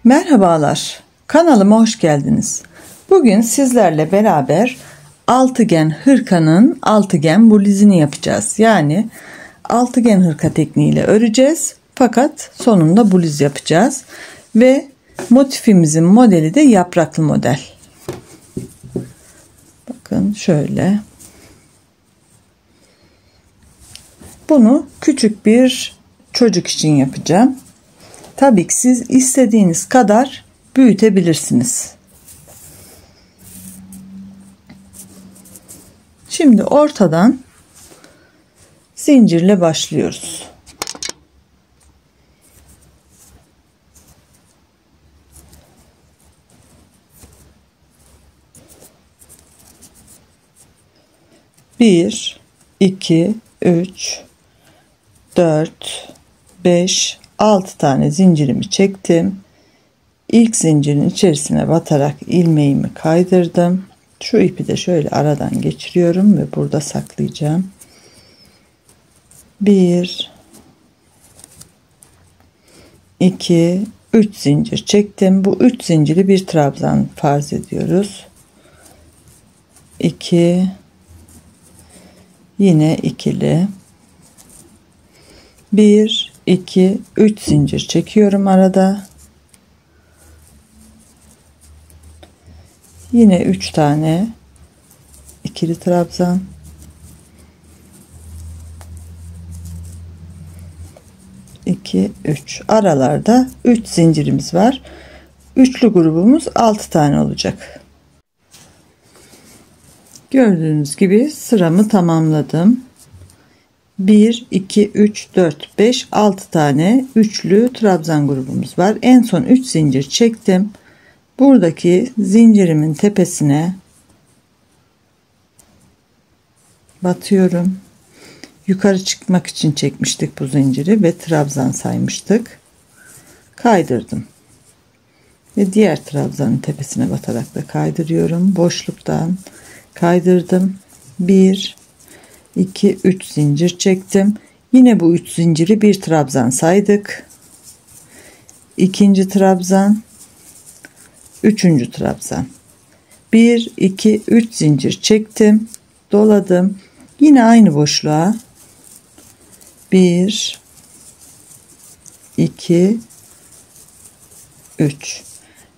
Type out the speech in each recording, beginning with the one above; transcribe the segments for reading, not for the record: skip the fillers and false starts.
Merhabalar, kanalıma hoş geldiniz. Bugün sizlerle beraber altıgen hırkanın altıgen bluzini yapacağız. Yani altıgen hırka tekniğiyle öreceğiz fakat sonunda bluz yapacağız. Ve motifimizin modeli de yapraklı model. Bakın şöyle. Bunu küçük bir çocuk için yapacağım. Tabii ki siz istediğiniz kadar büyütebilirsiniz. Şimdi ortadan zincirle başlıyoruz. Bir, iki, üç, 4, 5, 6 tane zincirimi çektim. İlk zincirin içerisine batarak ilmeğimi kaydırdım. Şu ipi de şöyle aradan geçiriyorum ve burada saklayacağım. 1, 2, 3 zincir çektim. Bu 3 zinciri bir trabzan farz ediyoruz. 2, yine ikili. 1, 2, 3 zincir çekiyorum arada. Yine 3 tane ikili trabzan. 2, 3. Aralarda 3 zincirimiz var. Üçlü grubumuz 6 tane olacak. Gördüğünüz gibi sıramı tamamladım. 1, 2, 3, 4, 5, 6 tane üçlü trabzan grubumuz var. En son 3 zincir çektim. Buradaki zincirimin tepesine batıyorum. Yukarı çıkmak için çekmiştik bu zinciri ve trabzan saymıştık. Kaydırdım. Ve diğer trabzanın tepesine batarak da kaydırıyorum. Boşluktan kaydırdım. 1, 2, 3 zincir çektim. Yine bu 3 zinciri bir trabzan saydık. İkinci trabzan, üçüncü trabzan. 1, 2, 3 zincir çektim. Doladım. Yine aynı boşluğa 1, 2, 3.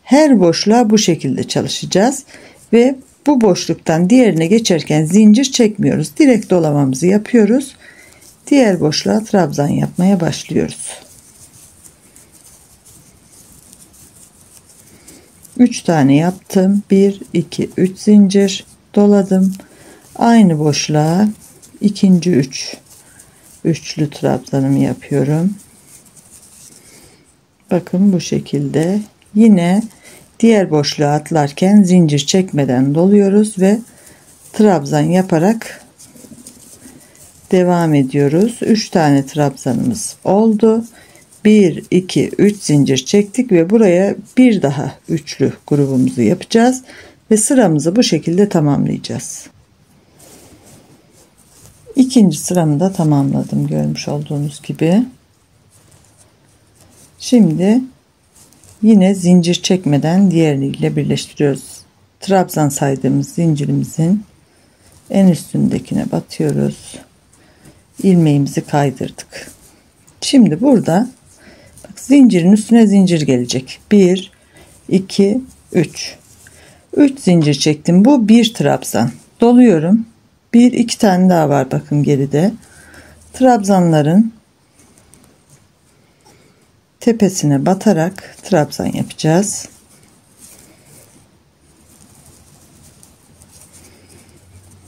Her boşluğa bu şekilde çalışacağız ve bu boşluktan diğerine geçerken zincir çekmiyoruz. Direkt dolamamızı yapıyoruz. Diğer boşluğa trabzan yapmaya başlıyoruz. 3 tane yaptım. 1, 2, 3 zincir doladım. Aynı boşluğa ikinci üçlü trabzanımı yapıyorum. Bakın bu şekilde. Yine diğer boşluğa atlarken zincir çekmeden doluyoruz ve trabzan yaparak devam ediyoruz. 3 tane trabzanımız oldu. 1, 2, 3 zincir çektik ve buraya bir daha üçlü grubumuzu yapacağız ve sıramızı bu şekilde tamamlayacağız. İkinci sıramı da tamamladım görmüş olduğunuz gibi. Şimdi yine zincir çekmeden diğeriyle birleştiriyoruz. Trabzan saydığımız zincirimizin en üstündekine batıyoruz. İlmeğimizi kaydırdık. Şimdi burada bak, zincirin üstüne zincir gelecek. 1, 2, 3. 3 zincir çektim. Bu bir trabzan. Doluyorum. 1, 2 tane daha var bakın geride. Trabzanların tepesine batarak trabzan yapacağız.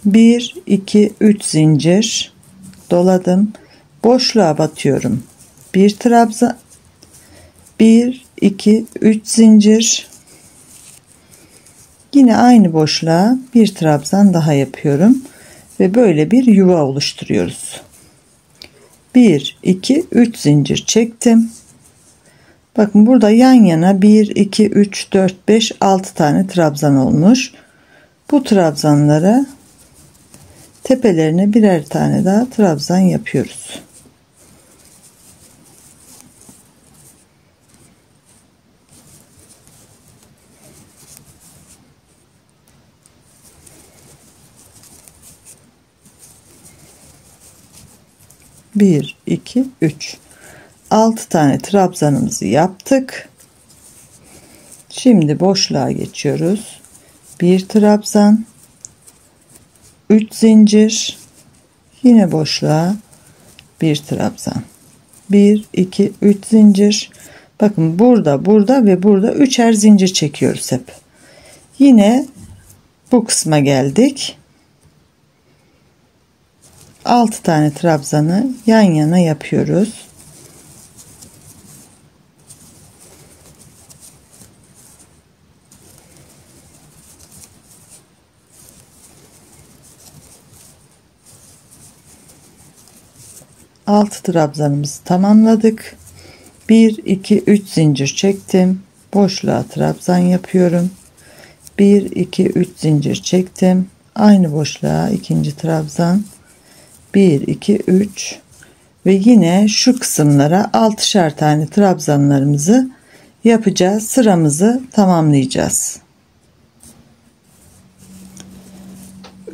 Bir, iki, üç zincir doladım. Boşluğa batıyorum. Bir trabzan, 1, 2, 3 zincir. Yine aynı boşluğa bir trabzan daha yapıyorum ve böyle bir yuva oluşturuyoruz. 1, 2, 3 zincir çektim. Bakın burada yan yana 1, 2, 3, 4, 5, 6 tane trabzan olmuş. Bu trabzanlara tepelerine birer tane daha trabzan yapıyoruz. 1 2 3 6 tane trabzanımızı yaptık. Şimdi boşluğa geçiyoruz. 1 trabzan, 3 zincir, yine boşluğa 1 trabzan, 1 2 3 zincir. Bakın burada ve burada üçer zincir çekiyoruz hep. Yine bu kısma geldik. 6 tane trabzanı yan yana yapıyoruz. Altı trabzanımızı tamamladık. 1 2 3 zincir çektim. Boşluğa trabzan yapıyorum. 1 2 3 zincir çektim. Aynı boşluğa ikinci trabzan. 1 2 3 ve yine şu kısımlara 6'şer tane trabzanlarımızı yapacağız. Sıramızı tamamlayacağız.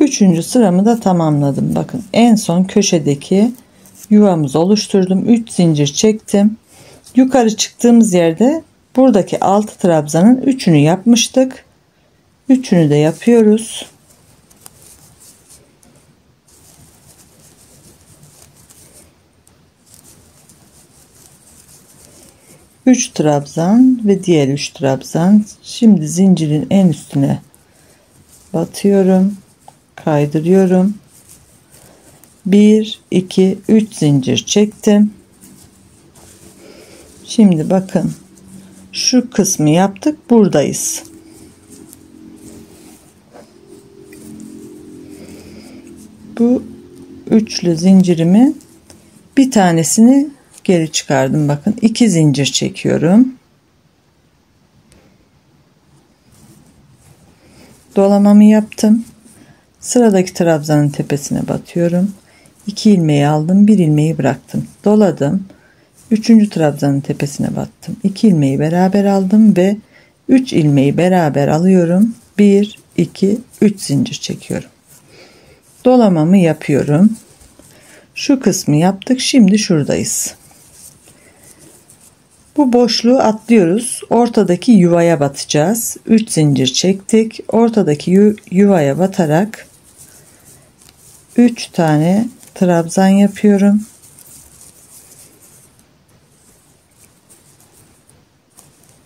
Üçüncü sıramı da tamamladım. Bakın en son köşedeki yuvamızı oluşturdum. 3 zincir çektim. Yukarı çıktığımız yerde buradaki 6 trabzanın 3'ünü yapmıştık. 3'ünü de yapıyoruz. Üç trabzan ve diğer 3 trabzan. Şimdi zincirin en üstüne batıyorum, kaydırıyorum. 1 2 3 zincir çektim. Şimdi bakın şu kısmı yaptık, buradayız. Bu üçlü zincirimi bir tanesini geri çıkardım. Bakın 2 zincir çekiyorum. Dolamamı yaptım. Sıradaki trabzanın tepesine batıyorum. 2 ilmeği aldım, 1 ilmeği bıraktım. Doladım. 3. trabzanın tepesine battım. 2 ilmeği beraber aldım ve 3 ilmeği beraber alıyorum. 1 2 3 zincir çekiyorum. Dolamamı yapıyorum. Şu kısmı yaptık. Şimdi şuradayız. Bu boşluğu atlıyoruz. Ortadaki yuvaya batacağız. 3 zincir çektik. Ortadaki yuvaya batarak 3 tane trabzan yapıyorum.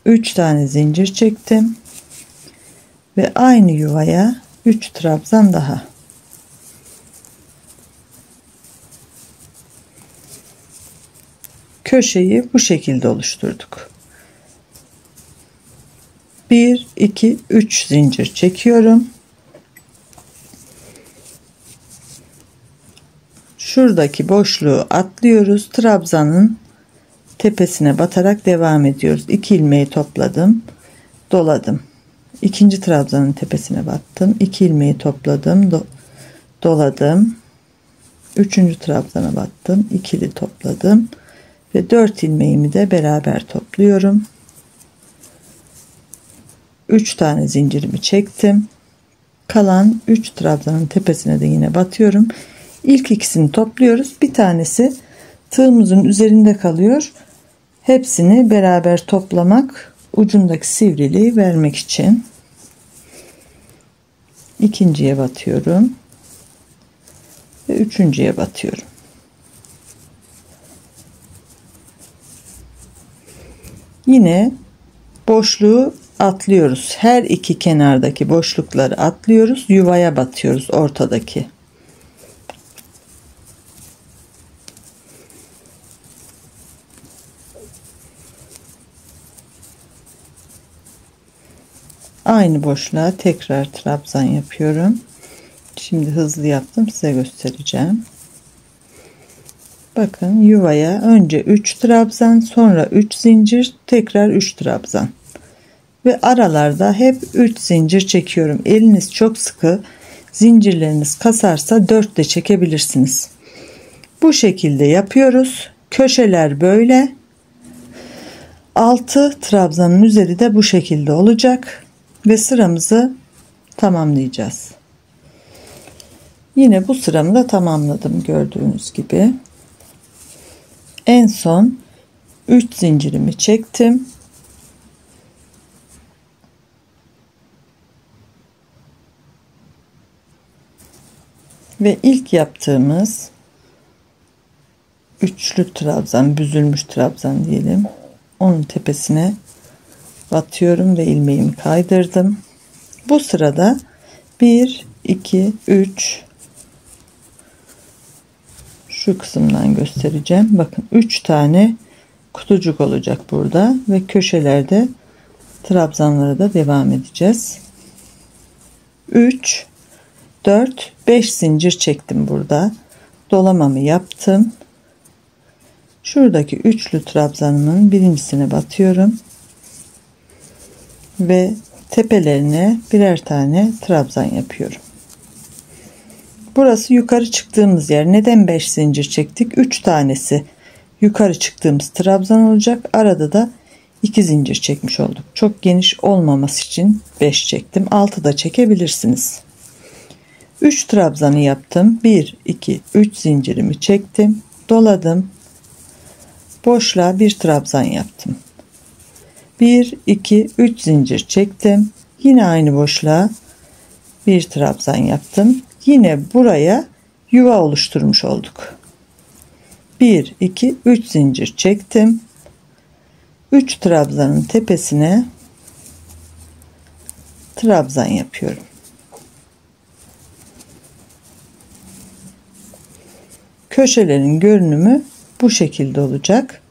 3 tane zincir çektim ve aynı yuvaya 3 trabzan daha. Köşeyi bu şekilde oluşturduk. 1 2 3 zincir çekiyorum. Şuradaki boşluğu atlıyoruz. Trabzanın tepesine batarak devam ediyoruz. 2 ilmeği topladım, doladım. İkinci trabzanın tepesine battım. 2 ilmeği topladım, doladım. 3. trabzana battım. İkili topladım ve 4 ilmeğimi de beraber topluyorum. 3 tane zincirimi çektim. Kalan 3 trabzanın tepesine de yine batıyorum. İlk ikisini topluyoruz. Bir tanesi tığımızın üzerinde kalıyor. Hepsini beraber toplamak, ucundaki sivriliği vermek için. İkinciye batıyorum ve üçüncüye batıyorum. Yine boşluğu atlıyoruz. Her iki kenardaki boşlukları atlıyoruz. Yuvaya batıyoruz, ortadaki. Aynı boşluğa tekrar trabzan yapıyorum. Şimdi hızlı yaptım, size göstereceğim. Bakın yuvaya önce 3 trabzan, sonra 3 zincir, tekrar 3 trabzan ve aralarda hep 3 zincir çekiyorum. Eliniz çok sıkı, zincirleriniz kasarsa 4 de çekebilirsiniz. Bu şekilde yapıyoruz. Köşeler böyle. 6 trabzanın üzeri de bu şekilde olacak ve sıramızı tamamlayacağız. Yine bu sıramı da tamamladım gördüğünüz gibi. En son 3 zincirimi çektim. Ve ilk yaptığımız üçlü trabzan, büzülmüş trabzan diyelim. Onun tepesine batıyorum ve ilmeğimi kaydırdım. Bu sırada 1 2 3 şu kısımdan göstereceğim. Bakın 3 tane kutucuk olacak burada ve köşelerde trabzanlara da devam edeceğiz. 3 4 5 zincir çektim burada. Dolamamı yaptım. Şuradaki üçlü trabzanımın birincisine batıyorum ve tepelerine birer tane trabzan yapıyorum. Burası yukarı çıktığımız yer. Neden 5 zincir çektik? 3 tanesi yukarı çıktığımız trabzan olacak. Arada da 2 zincir çekmiş olduk. Çok geniş olmaması için 5 çektim. 6 da çekebilirsiniz. 3 trabzanı yaptım. 1 2 3 zincirimi çektim. Doladım. Boşluğa bir trabzan yaptım. 1 2 3 zincir çektim. Yine aynı boşluğa bir trabzan yaptım. Yine buraya yuva oluşturmuş olduk. 1 2 3 zincir çektim. 3 trabzanın tepesine trabzan yapıyorum. Köşelerin görünümü bu şekilde olacak.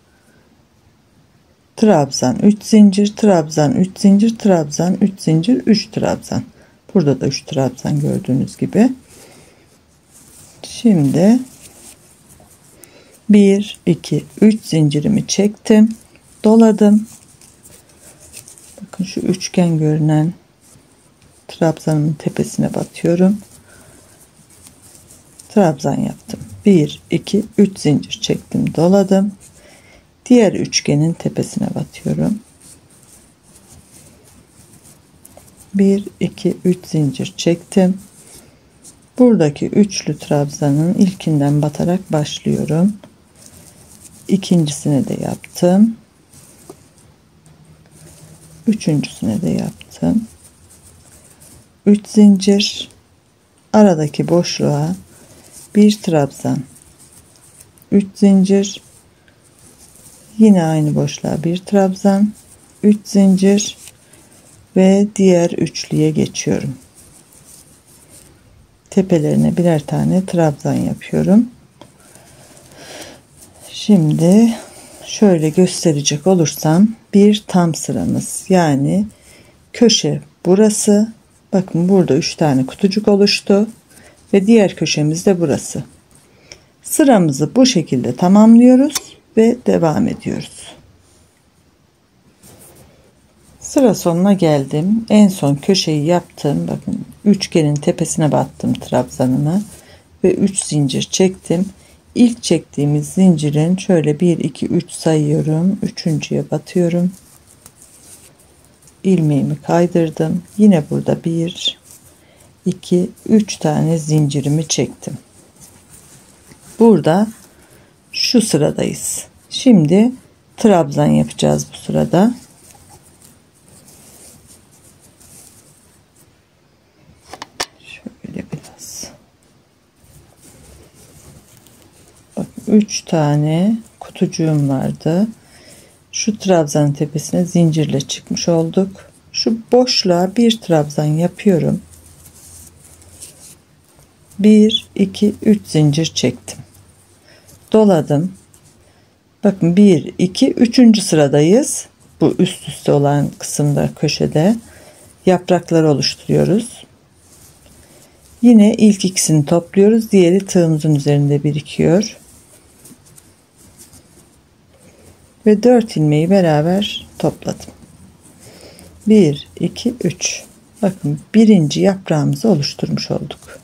Trabzan 3 zincir, trabzan 3 zincir, trabzan 3 zincir, 3 trabzan. Burada da 3 trabzan gördüğünüz gibi. Şimdi 1 2 3 zincirimi çektim. Doladım. Bakın şu üçgen görünen trabzanın tepesine batıyorum. Trabzan yaptım. 1 2 3 zincir çektim, doladım. Diğer üçgenin tepesine batıyorum. 1 2 3 zincir çektim. Buradaki üçlü trabzanın ilkinden batarak başlıyorum. İkincisini de yaptım. Üçüncüsüne de yaptım. 3 zincir, aradaki boşluğa bir trabzan, 3 zincir, yine aynı boşluğa bir trabzan, 3 zincir ve diğer üçlüye geçiyorum. Tepelerine birer tane trabzan yapıyorum. Şimdi şöyle gösterecek olursam bir tam sıramız, yani köşe burası. Bakın burada 3 tane kutucuk oluştu ve diğer köşemiz de burası. Sıramızı bu şekilde tamamlıyoruz ve devam ediyoruz. Sıra sonuna geldim. En son köşeyi yaptım. Bakın üçgenin tepesine battım trabzanımı ve 3 zincir çektim. İlk çektiğimiz zincirin şöyle 1 2 3 sayıyorum. Üçüncüye batıyorum. İlmeğimi kaydırdım. Yine burada 1 2 3 tane zincirimi çektim. Burada şu sıradayız. Şimdi trabzan yapacağız bu sırada. Şöyle biraz. Bakın 3 tane kutucuğum vardı. Şu trabzanın tepesine zincirle çıkmış olduk. Şu boşluğa bir trabzan yapıyorum. 1 2 3 zincir çektim. Doladım. Bakın 1 2 3. sıradayız. Bu üst üste olan kısımda köşede yapraklar oluşturuyoruz. Yine ilk ikisini topluyoruz. Diğeri tığımızın üzerinde birikiyor. Ve 4 ilmeği beraber topladım. 1 2 3. Bakın birinci yaprağımızı oluşturmuş olduk.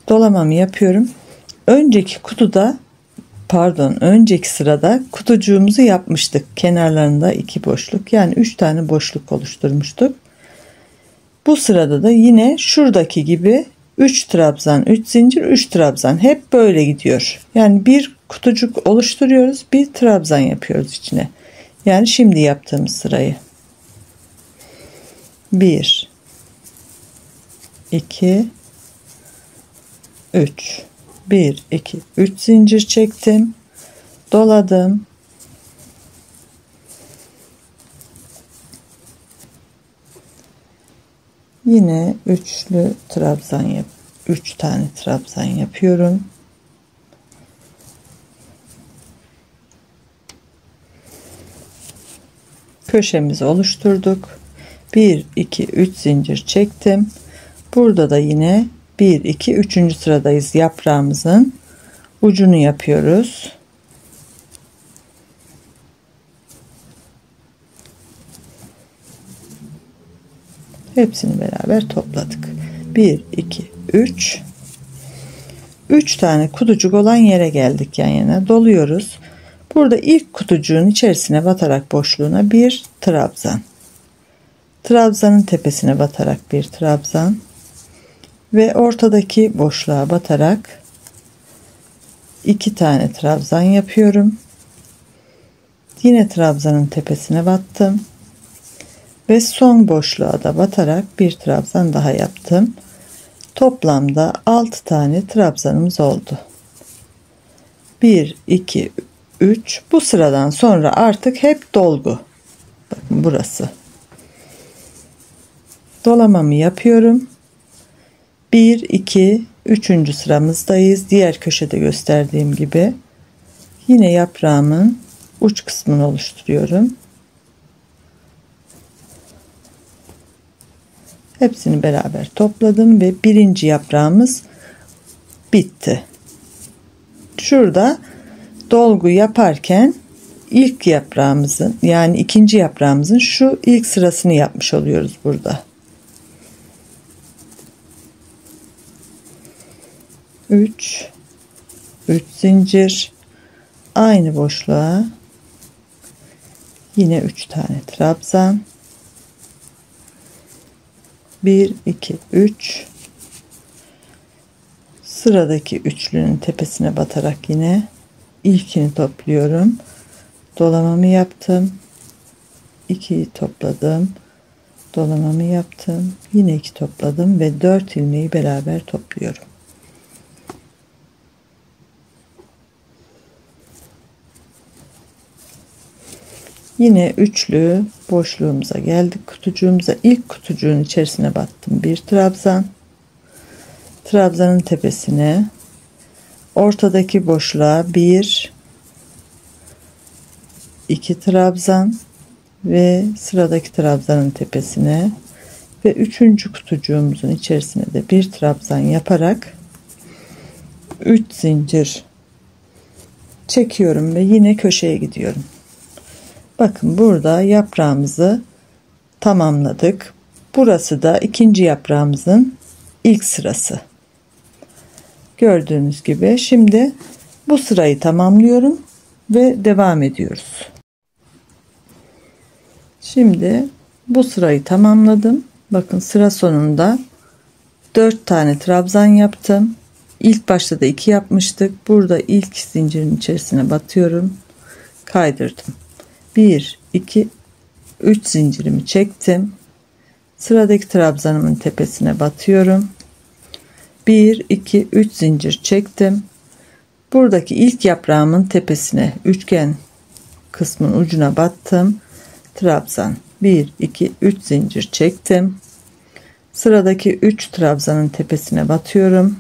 Dolamamı yapıyorum. Önceki sırada kutucuğumuzu yapmıştık. Kenarlarında 2 boşluk, yani 3 tane boşluk oluşturmuştuk. Bu sırada da yine şuradaki gibi 3 trabzan, 3 zincir, 3 trabzan, hep böyle gidiyor. Yani bir kutucuk oluşturuyoruz, bir trabzan yapıyoruz içine. Yani şimdi yaptığımız sırayı 1 2 3 1 2 3 zincir çektim, doladım, yine üçlü trabzan 3 tane trabzan yapıyorum. Köşemizi oluşturduk. 1 2 3 zincir çektim. Burada da yine 1 2 3. sıradayız. Yaprağımızın ucunu yapıyoruz. Hepsini beraber topladık. 1 2 3 3 tane kutucuk olan yere geldik, yan yana doluyoruz. Burada ilk kutucuğun içerisine batarak boşluğuna bir trabzan, trabzanın tepesine batarak bir trabzan ve ortadaki boşluğa batarak 2 tane trabzan yapıyorum. Yine trabzanın tepesine battım ve son boşluğa da batarak bir trabzan daha yaptım. Toplamda 6 tane trabzanımız oldu. 1 2 3. Bu sıradan sonra artık hep dolgu. Bakın burası. Dolamamı yapıyorum. 1 2 3. sıramızdayız. Diğer köşede gösterdiğim gibi yine yaprağımın uç kısmını oluşturuyorum. Hepsini beraber topladım ve birinci yaprağımız bitti. Şurada dolgu yaparken ilk yaprağımızın, yani ikinci yaprağımızın şu ilk sırasını yapmış oluyoruz burada. 3 zincir, aynı boşluğa yine 3 tane trabzan, 1 2 3, sıradaki üçlünün tepesine batarak yine ilkini topluyorum, dolamamı yaptım, 2'yi topladım, dolamamı yaptım, yine 2 topladım ve 4 ilmeği beraber topluyorum. Yine üçlü boşluğumuza geldik, kutucuğumuza. İlk kutucuğun içerisine battım, bir trabzan, trabzanın tepesine, ortadaki boşluğa 1 2 trabzan ve sıradaki trabzanın tepesine ve üçüncü kutucuğumuzun içerisine de bir trabzan yaparak 3 zincir çekiyorum ve yine köşeye gidiyorum. Bakın burada yaprağımızı tamamladık. Burası da ikinci yaprağımızın ilk sırası. Gördüğünüz gibi şimdi bu sırayı tamamlıyorum ve devam ediyoruz. Şimdi bu sırayı tamamladım. Bakın sıra sonunda 4 tane trabzan yaptım. İlk başta da 2 yapmıştık. Burada ilk zincirin içerisine batıyorum. Kaydırdım. 1 2 3 zincirimi çektim. Sıradaki trabzanımın tepesine batıyorum. 1 2 3 zincir çektim. Buradaki ilk yaprağımın tepesine, üçgen kısmın ucuna battım. Trabzan 1 2 3 zincir çektim. Sıradaki 3 trabzanın tepesine batıyorum.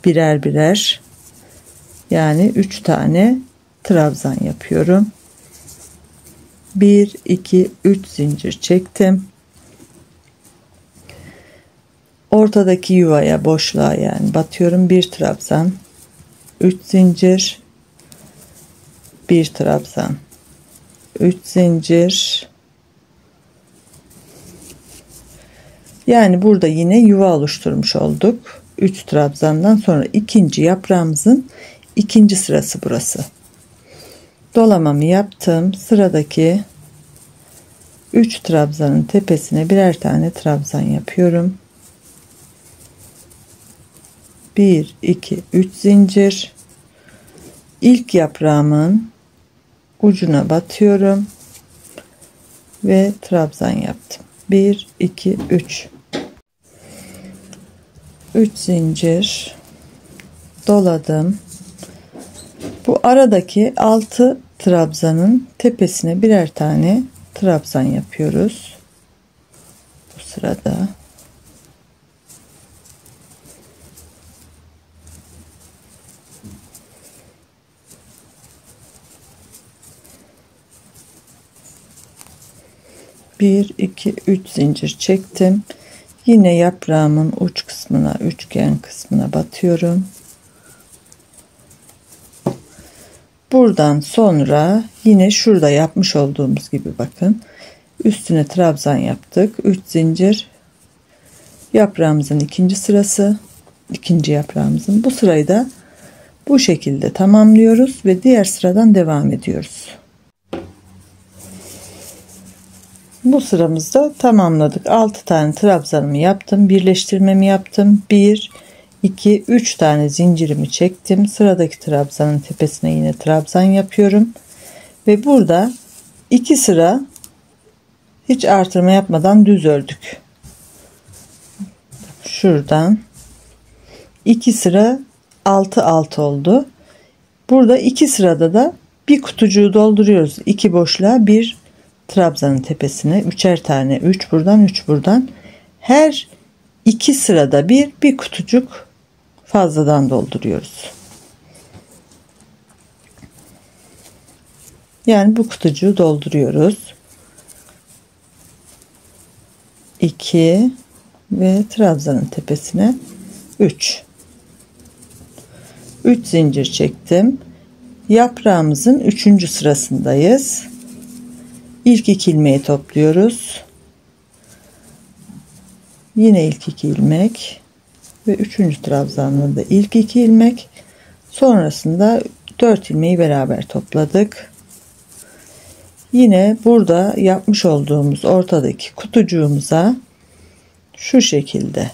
Birer birer, yani 3 tane trabzan yapıyorum. 1 2 3 zincir çektim. Ortadaki yuvaya, boşluğa yani batıyorum, bir trabzan, 3 zincir, bir trabzan, 3 zincir. Yani burada yine yuva oluşturmuş olduk. 3 trabzandan sonra ikinci yaprağımızın ikinci sırası burası. Dolamamı yaptım. Sıradaki 3 trabzanın tepesine birer tane trabzan yapıyorum. 1 2 3 zincir. İlk yaprağımın ucuna batıyorum ve trabzan yaptım. 1 2 3 zincir doladım. Bu aradaki 6 trabzanın tepesine birer tane trabzan yapıyoruz. Bu sırada bir iki üç zincir çektim. Yine yaprağımın uç kısmına, üçgen kısmına batıyorum. Buradan sonra yine şurada yapmış olduğumuz gibi bakın. Üstüne trabzan yaptık. 3 zincir. Yaprağımızın ikinci sırası. İkinci yaprağımızın. Bu sırayı da bu şekilde tamamlıyoruz ve diğer sıradan devam ediyoruz. Bu sıramızda tamamladık. 6 tane trabzanımı yaptım. Birleştirmemi yaptım. 1 2 3 tane zincirimi çektim. Sıradaki trabzanın tepesine yine trabzan yapıyorum. Ve burada 2 sıra hiç artırma yapmadan düz ördük. Şuradan 2 sıra 6 6 oldu. Burada 2 sırada da bir kutucuğu dolduruyoruz. 2 boşluğa bir trabzanın tepesine üçer tane, 3 buradan 3 buradan, her 2 sırada bir kutucuk fazladan dolduruyoruz. Yani bu kutucuğu dolduruyoruz. 2 ve trabzanın tepesine 3 zincir çektim. Yaprağımızın 3. sırasındayız. İlk 2 ilmeği topluyoruz. Yine ilk 2 ilmek ve 3. trabzanında da ilk 2 ilmek, sonrasında 4 ilmeği beraber topladık. Yine burada yapmış olduğumuz ortadaki kutucuğumuza şu şekilde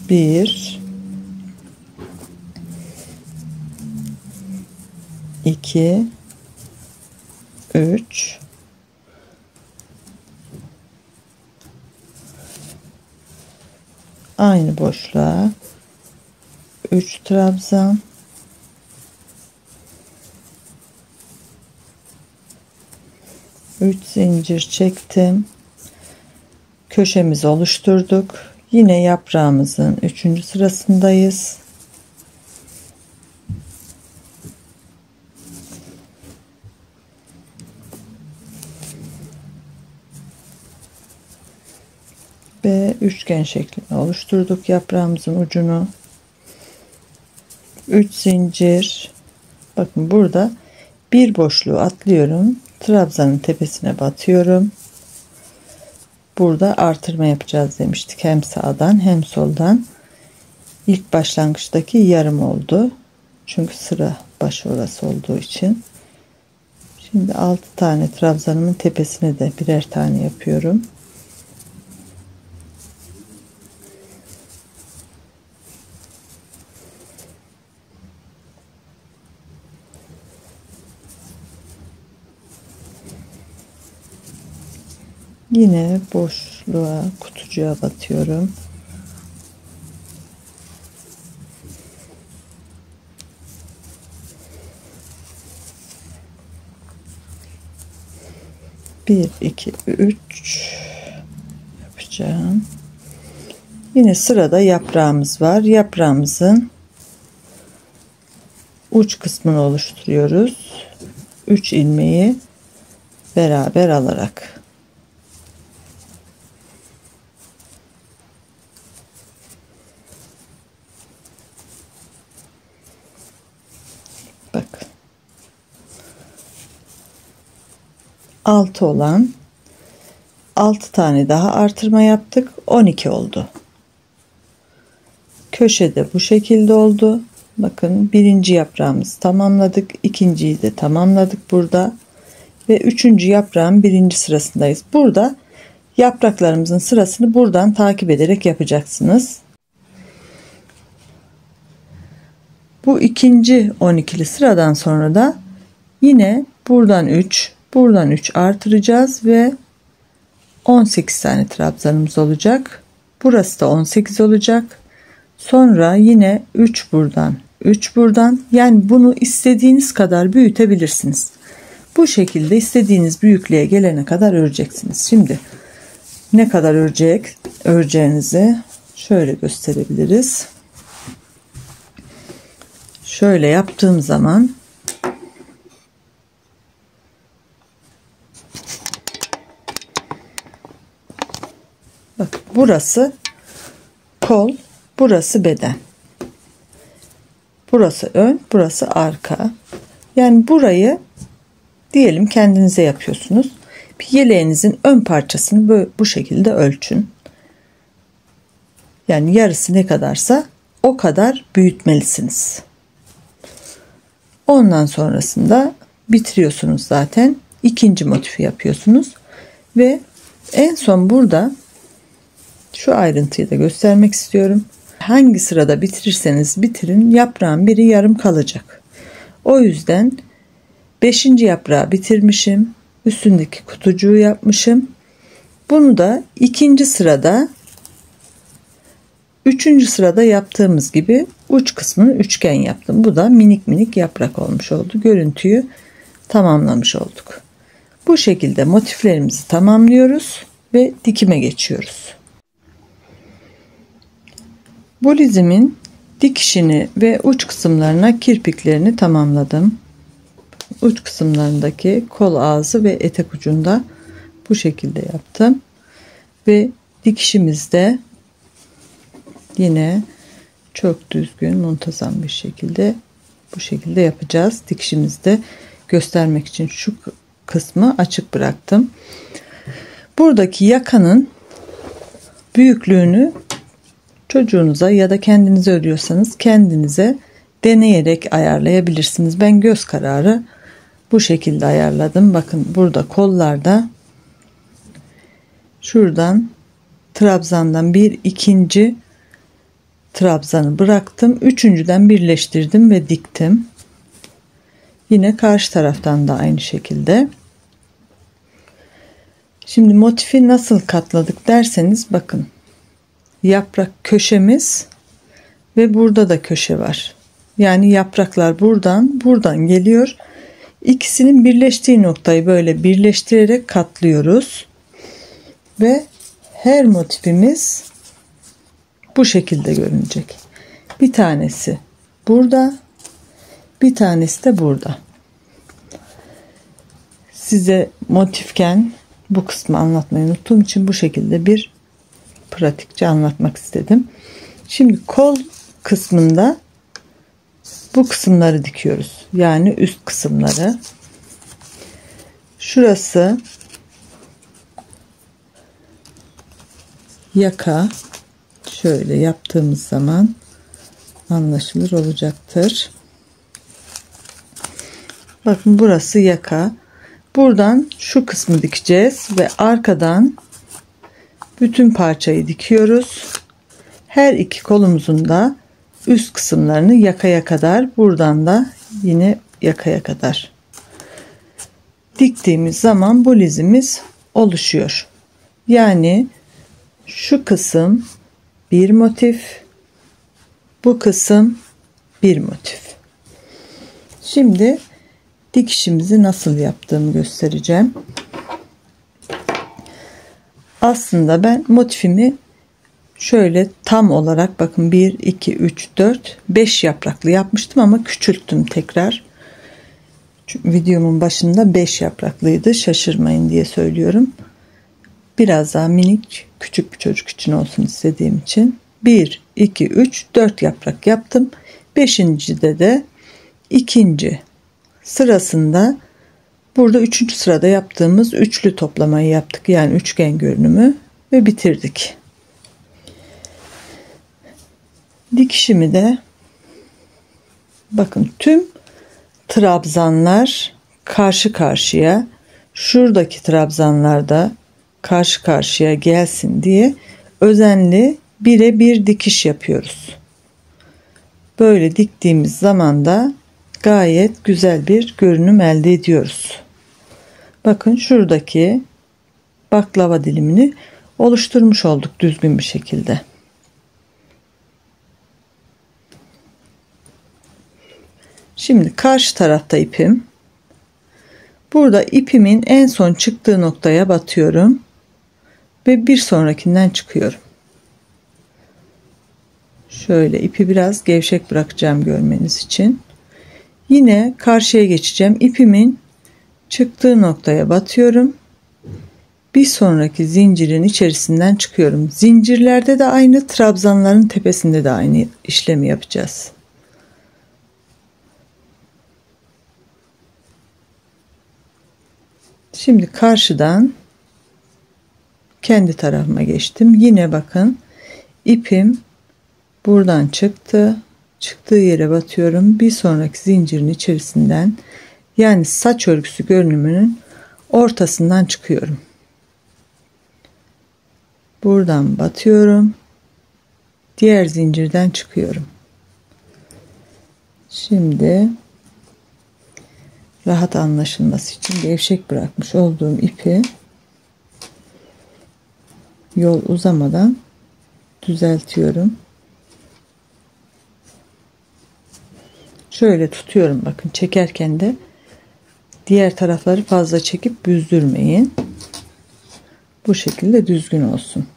1 2 3 aynı boşluğa 3 trabzan, 3 zincir çektim. Köşemizi oluşturduk. Yine yaprağımızın 3. sırasındayız. Ve üçgen şeklinde oluşturduk yaprağımızın ucunu. 3 zincir. Bakın burada bir boşluğu atlıyorum. Trabzanın tepesine batıyorum. Burada artırma yapacağız demiştik. Hem sağdan hem soldan. İlk başlangıçtaki yarım oldu. Çünkü sıra başı orası olduğu için. Şimdi 6 tane trabzanımın tepesine de birer tane yapıyorum. Yine boşluğa, kutucuğa batıyorum. Bir, iki, üç yapacağım. Yine sırada yaprağımız var. Yaprağımızın uç kısmını oluşturuyoruz. 3 ilmeği beraber alarak. Bakın. 6 olan 6 tane daha artırma yaptık. 12 oldu. Köşede bu şekilde oldu. Bakın birinci yaprağımızı tamamladık. İkinciyi de tamamladık burada. Ve üçüncü yaprağın birinci sırasındayız. Burada Yapraklarımızın sırasını buradan takip ederek yapacaksınız. Bu ikinci 12'li sıradan sonra da yine buradan 3, buradan 3 artıracağız ve 18 tane trabzanımız olacak. Burası da 18 olacak. Sonra yine 3 buradan, 3 buradan. Yani bunu istediğiniz kadar büyütebilirsiniz. Bu şekilde istediğiniz büyüklüğe gelene kadar öreceksiniz. Şimdi ne kadar öreceğinizi şöyle gösterebiliriz. Şöyle yaptığım zaman bak, burası kol, burası beden. Burası ön, burası arka. Yani burayı diyelim kendinize yapıyorsunuz. Bir yeleğinizin ön parçasını böyle bu şekilde ölçün. Yani yarısı ne kadarsa o kadar büyütmelisiniz. Ondan sonrasında bitiriyorsunuz zaten. İkinci motifi yapıyorsunuz. Ve en son burada şu ayrıntıyı da göstermek istiyorum. Hangi sırada bitirirseniz bitirin, yaprağın biri yarım kalacak. O yüzden 5. yaprağı bitirmişim. Üstündeki kutucuğu yapmışım. Bunu da ikinci sırada, 3. sırada yaptığımız gibi uç kısmını üçgen yaptım. Bu da minik minik yaprak olmuş oldu. Görüntüyü tamamlamış olduk. Bu şekilde motiflerimizi tamamlıyoruz ve dikime geçiyoruz. Bulizimin dikişini ve uç kısımlarına kirpiklerini tamamladım. Uç kısımlarındaki kol ağzı ve etek ucunda bu şekilde yaptım. Ve dikişimizde yine çok düzgün, muntazam bir şekilde bu şekilde yapacağız. Dikişimizde göstermek için şu kısmı açık bıraktım. Buradaki yakanın büyüklüğünü çocuğunuza ya da kendinize örüyorsanız kendinize deneyerek ayarlayabilirsiniz. Ben göz kararı bu şekilde ayarladım. Bakın burada kollarda şuradan trabzandan bir ikinci trabzanı bıraktım. Üçüncüden birleştirdim ve diktim. Yine karşı taraftan da aynı şekilde. Şimdi motifi nasıl katladık derseniz bakın. Yaprak köşemiz ve burada da köşe var. Yani yapraklar buradan geliyor. İkisinin birleştiği noktayı böyle birleştirerek katlıyoruz. Ve her motifimiz bu şekilde görünecek. Bir tanesi burada, bir tanesi de burada. Size motifken bu kısmı anlatmayı unuttuğum için bu şekilde bir pratikçe anlatmak istedim. Şimdi kol kısmında bu kısımları dikiyoruz. Yani üst kısımları. Şurası yaka. Şöyle yaptığımız zaman anlaşılır olacaktır. Bakın burası yaka. Buradan şu kısmı dikeceğiz ve arkadan bütün parçayı dikiyoruz. Her iki kolumuzun da üst kısımlarını yakaya kadar, buradan da yine yakaya kadar diktiğimiz zaman bu lizimiz oluşuyor. Yani şu kısım bir motif, bu kısım bir motif. Şimdi dikişimizi nasıl yaptığımı göstereceğim. Aslında ben motifimi şöyle tam olarak bakın 1 2 3 4 5 yapraklı yapmıştım ama küçülttüm tekrar. Çünkü videomun başında 5 yapraklıydı, şaşırmayın diye söylüyorum. Biraz daha minik, küçük bir çocuk için olsun istediğim için 1 2 3 4 yaprak yaptım. 5.'de de ikinci sırasında burada 3. sırada yaptığımız üçlü toplamayı yaptık. Yani üçgen görünümü ve bitirdik. Dikişimi de bakın tüm trabzanlar karşı karşıya, şuradaki trabzanlar da karşı karşıya gelsin diye özenli birebir dikiş yapıyoruz. Böyle diktiğimiz zaman da gayet güzel bir görünüm elde ediyoruz. Bakın şuradaki baklava dilimini oluşturmuş olduk düzgün bir şekilde. Şimdi karşı tarafta ipim. Burada ipimin en son çıktığı noktaya batıyorum ve bir sonrakinden çıkıyorum. Şöyle ipi biraz gevşek bırakacağım görmeniz için. Yine karşıya geçeceğim. İpimin çıktığı noktaya batıyorum. Bir sonraki zincirin içerisinden çıkıyorum. Zincirlerde de aynı, trabzanların tepesinde de aynı işlemi yapacağız. Şimdi karşıdan kendi tarafıma geçtim. Yine bakın ipim buradan çıktı. Çıktığı yere batıyorum. Bir sonraki zincirin içerisinden, yani saç örgüsü görünümünün ortasından çıkıyorum. Buradan batıyorum. Diğer zincirden çıkıyorum. Şimdi rahat anlaşılması için gevşek bırakmış olduğum ipi yol uzamadan düzeltiyorum. Şöyle tutuyorum, bakın çekerken de diğer tarafları fazla çekip büzdürmeyin. Bu şekilde düzgün olsun.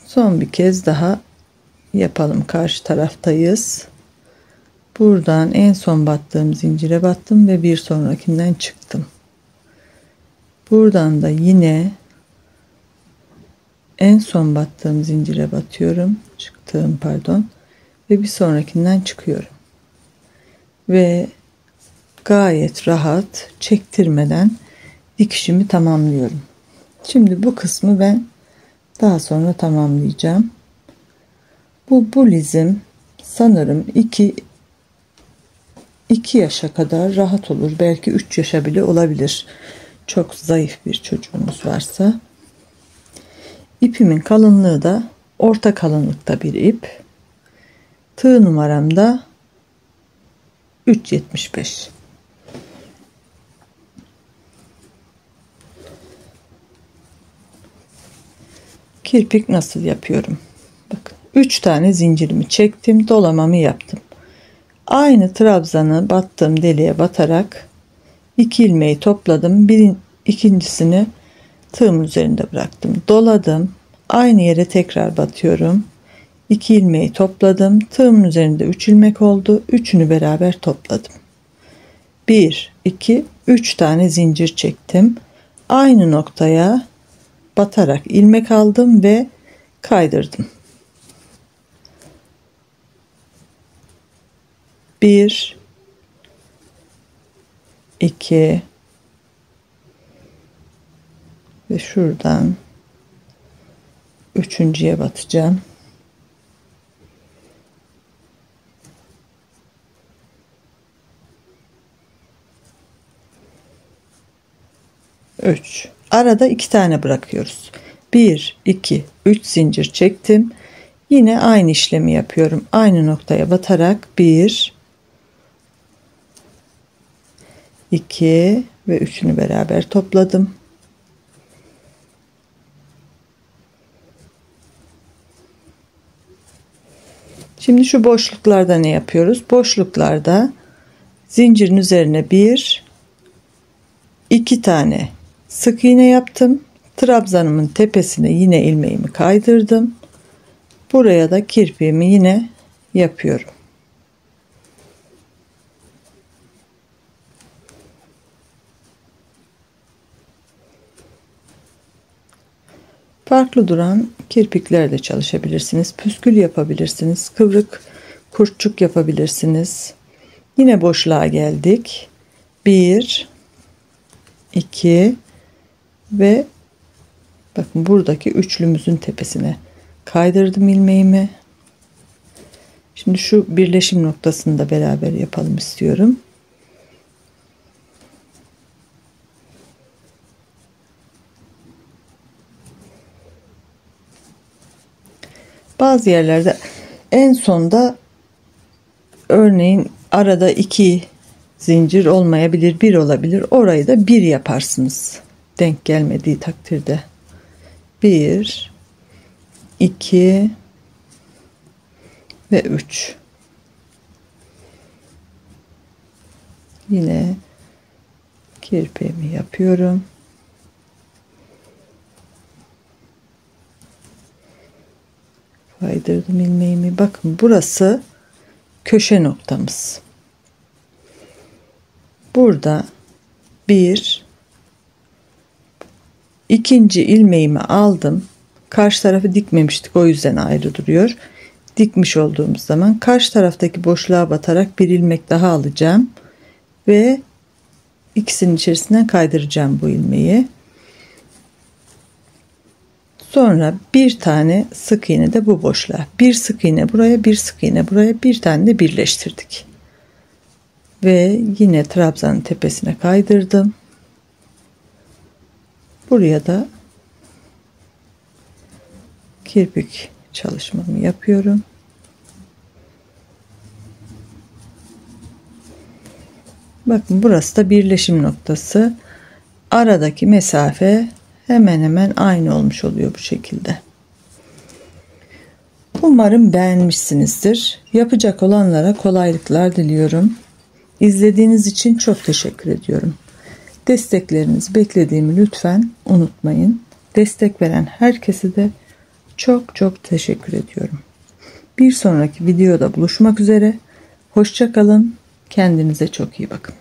Son bir kez daha yapalım. Karşı taraftayız. Buradan en son battığım zincire battım ve bir sonrakinden çıktım. Buradan da yine en son battığım zincire batıyorum. Ve bir sonrakinden çıkıyorum. Ve gayet rahat, çektirmeden dikişimi tamamlıyorum. Şimdi bu kısmı ben daha sonra tamamlayacağım. Bu bluzum sanırım 2 yaşa kadar rahat olur. Belki 3 yaşa bile olabilir. Çok zayıf bir çocuğumuz varsa. İpimin kalınlığı da orta kalınlıkta bir ip. Tığ numaram da 3.75. Kirpik nasıl yapıyorum? Bakın 3 tane zincirimi çektim, dolamamı yaptım. Aynı trabzanı battığım deliğe batarak 2 ilmeği topladım. İkincisini tığımın üzerinde bıraktım. Doladım. Aynı yere tekrar batıyorum. 2 ilmeği topladım. Tığımın üzerinde 3 ilmek oldu. Üçünü beraber topladım. 1, 2, 3 tane zincir çektim. Aynı noktaya batarak ilmek aldım ve kaydırdım. 1, 2 ve şuradan üçüncüye batacağım. 3. Arada 2 tane bırakıyoruz. 1, 2, 3 zincir çektim. Yine aynı işlemi yapıyorum. Aynı noktaya batarak 1, 2 ve 3'ünü beraber topladım. Şimdi şu boşluklarda ne yapıyoruz? Boşluklarda zincirin üzerine 2 tane sık iğne yaptım. Trabzanımın tepesine yine ilmeğimi kaydırdım. Buraya da kirpiğimi yine yapıyorum. Farklı duran kirpiklerle çalışabilirsiniz. Püskül yapabilirsiniz. Kıvrık kurtçuk yapabilirsiniz. Yine boşluğa geldik. 1, 2 ve bakın buradaki üçlümüzün tepesine kaydırdım ilmeğimi. Şimdi şu birleşim noktasını da beraber yapalım istiyorum. Bazı yerlerde en sonda örneğin arada 2 zincir olmayabilir, 1 olabilir. Orayı da 1 yaparsınız. Denk gelmediği takdirde. 1, 2 ve 3. Yine kirpiğimi yapıyorum. Kaydırdım ilmeğimi. Bakın burası köşe noktamız. Burada ikinci ilmeğimi aldım. Karşı tarafı dikmemiştik, o yüzden ayrı duruyor. Dikmiş olduğumuz zaman karşı taraftaki boşluğa batarak bir ilmek daha alacağım ve ikisinin içerisinden kaydıracağım bu ilmeği. Sonra bir tane sık iğne de bu boşluğa, bir sık iğne buraya, bir sık iğne buraya, bir tane de birleştirdik ve yine trabzanın tepesine kaydırdım. Buraya da kirpik çalışmamı yapıyorum. Bakın burası da birleşim noktası. Aradaki mesafe hemen hemen aynı olmuş oluyor bu şekilde. Umarım beğenmişsinizdir. Yapacak olanlara kolaylıklar diliyorum. İzlediğiniz için çok teşekkür ediyorum. Desteklerinizi beklediğimi lütfen unutmayın. Destek veren herkese de çok teşekkür ediyorum. Bir sonraki videoda buluşmak üzere. Hoşça kalın. Kendinize çok iyi bakın.